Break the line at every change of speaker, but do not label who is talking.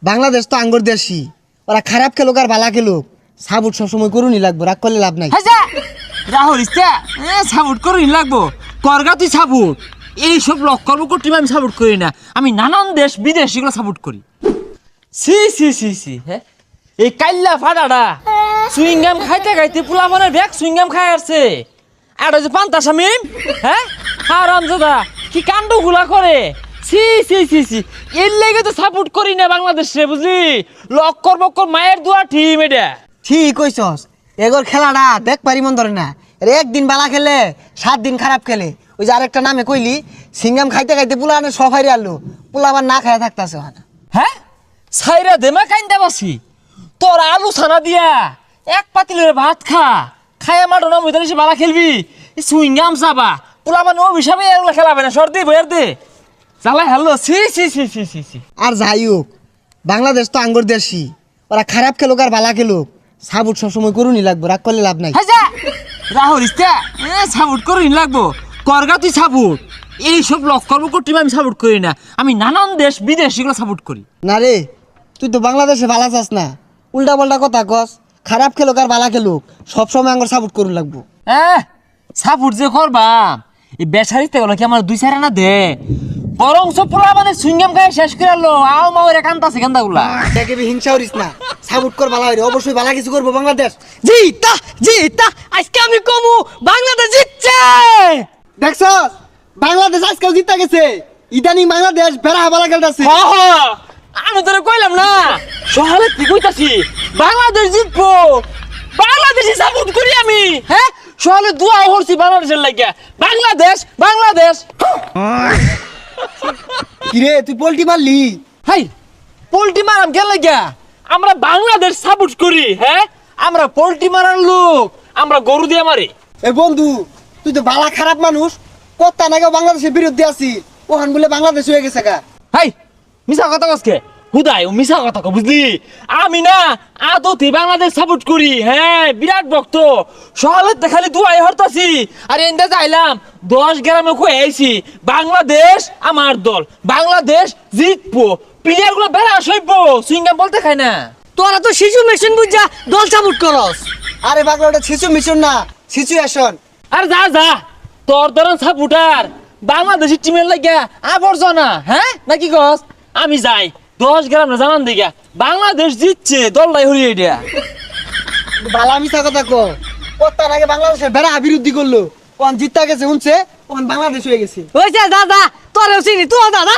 বাংলাদেশ তো আঙ্গুর দেশি, ওরা খারাপ খেলুক আর ভালা খেলুক সাপোর্ট সবসময় করুনই লাগবো, রাগ করলে লাভ নাই।
রাহুল সাপোর্ট করুন লাগবো, করগা তুই সাপোর্ট। এইসব লক্ষ্য টিম আমি সাপোর্ট করি না, আমি নানান দেশ বিদেশ এগুলো সাপোর্ট করি। সি সি সি সি হ্যাঁ, এই কাইল্লা ফাটাটা সুইংগাম খাইতে খাইতে পোলাপানের ব্যাগ সুইংগাম খাই আসছে। আর যে পান্তা শামিম, হ্যাঁ হারাম দাদা কি কাণ্ড গুলা করে। সি সি সি সি এর লেগে তো সাপোর্ট করি না বাংলাদেশে, বুঝলি? লক্কর বক্কর মায়ের দোয়া টিম এটা।
ঠিক কইছস, এগোর খেলাটা দেখ পারি মন ধরে না। একদিন বালা খেলে 7 দিন খারাপ খেলে। ওই যে আরেকটা নামে কইলি সিঙ্গাম খাইতে খাইতে পোলানে সফাইরে আনলো, পোলা আবার না খাইয়া থাকতেছে।
হ্যাঁ সাইরা দেমা কাইন্দা বাসি তোর আলু ছানা দিয়া এক পাতিলের ভাত খা খায়া মাঠো না ময়দানে এসে বালা খেলবি। সুইংগাম চাবা পোলা মানে অভিশাপে এগুলো খেলাবে না, সর্দি বইয়ার দে চালা হ্যালো। সি সি সি সি সি সি
আর যাই হোক, বাংলাদেশ তো আঙ্গুর দেশি, ওরা খারাপ খেলুক আর ভালা খেলুক সাপোর্ট সবসময় করুনই লাগবো, রাগ করলে লাভ নাই।
রাহুল সাপোর্ট করি লাগবো, করগা তুই সাপোর্ট। এইসব লক্ষ্য টিম আমি সাপোর্ট করি না, আমি নানান দেশ বিদেশ এগুলো সাপোর্ট করি।
না রে, তুই তো বাংলাদেশে ভালা চাস না, উল্টা পাল্টা কথা কস। খারাপ খেলুক আর ভালা খেলুক সবসময় আঙ্গুর সাপোর্ট করুন লাগবো।
সাপোর্ট যে করবাম এই বেসারিতে গেল কি আমার 2-4 আনা দে, বরং সব পোলা মানে সুইংগাম খায় শেষ করে আলো আও মাওয়ের কান্তাছে কান্দাগুলা।
দেখবি হিংসা করিস না, সাপোর্ট কর ভালো হইরে, অবশ্যই ভালো কিছু করবো বাংলাদেশ।
জিতা আজকে আমি কমু বাংলাদেশ জিতছে।
দেখছস বাংলাদেশ আজকাল জিতা গেছে, ইদানিং বাংলাদেশ বেড়া ভালো খেলতেছে।
আমি তোরে কইলাম না সহালে তুই কইতাছি বাংলাদেশ জিতবো, বাংলাদেশি সাপোর্ট করি আমি। হ্যাঁ সহালে দোয়া করছি বাংলাদেশের লাগিয়া, বাংলাদেশ বাংলাদেশ।
কিরে তুই পোল্টি মারলি?
হাই পোল্ট্রি মারাম কেন লাগিয়া? আমরা বাংলাদেশ সাপোর্ট করি। হ্যাঁ আমরা পোল্ট্রি মারার লোক, আমরা গরু দিয়ে মারি।
এ বন্ধু, তুই তো বালা খারাপ মানুষ, কত্তা নাকি বাংলাদেশের বিরুদ্ধে আছি, ওখান বলে বাংলাদেশ হয়ে গেছে গা।
হাই মিছা কথা কসকে হুদাই, ও মিছা কথা কো, বুঝলি? আমি না আদতে বাংলাদেশ সাপোর্ট করি। হ্যাঁ বিরাট ভক্ত, সকালে খালি দুয়াই হরতাছি। আর এন্ডা যাইলাম 10 গ্রামে কই আইছি বাংলাদেশ আমার দল, বাংলাদেশ জিতবো। প্লেয়ার গুলো বেড়া সইবো, সুইংগাম বলতে খায় না।
তোরা তো শিশু মেশিন বুঝা দল সাপোর্ট করস।
আরে পাগলা, ওটা শিশু মিশন না, সিচুয়েশন।
আর যা যা তোর ধরন সাপোর্টার বাংলাদেশের টিমের লাগিয়া আবর্জনা। হ্যাঁ নাকি গস? আমি যাই 10 গ্রাম না জানান দিগা বাংলাদেশ জিতছে, দলটাই হরি এটা।
বালা মিছা কথা কো, কত্তা নাকি বাংলাদেশের বেড়া বিরুদ্ধে করলো, ওখান জিতা গেছে শুনছে, ওখান বাংলাদেশ হয়ে গেছে।
হয়েছে দাদা, তোরেও চিনি তো দাদা।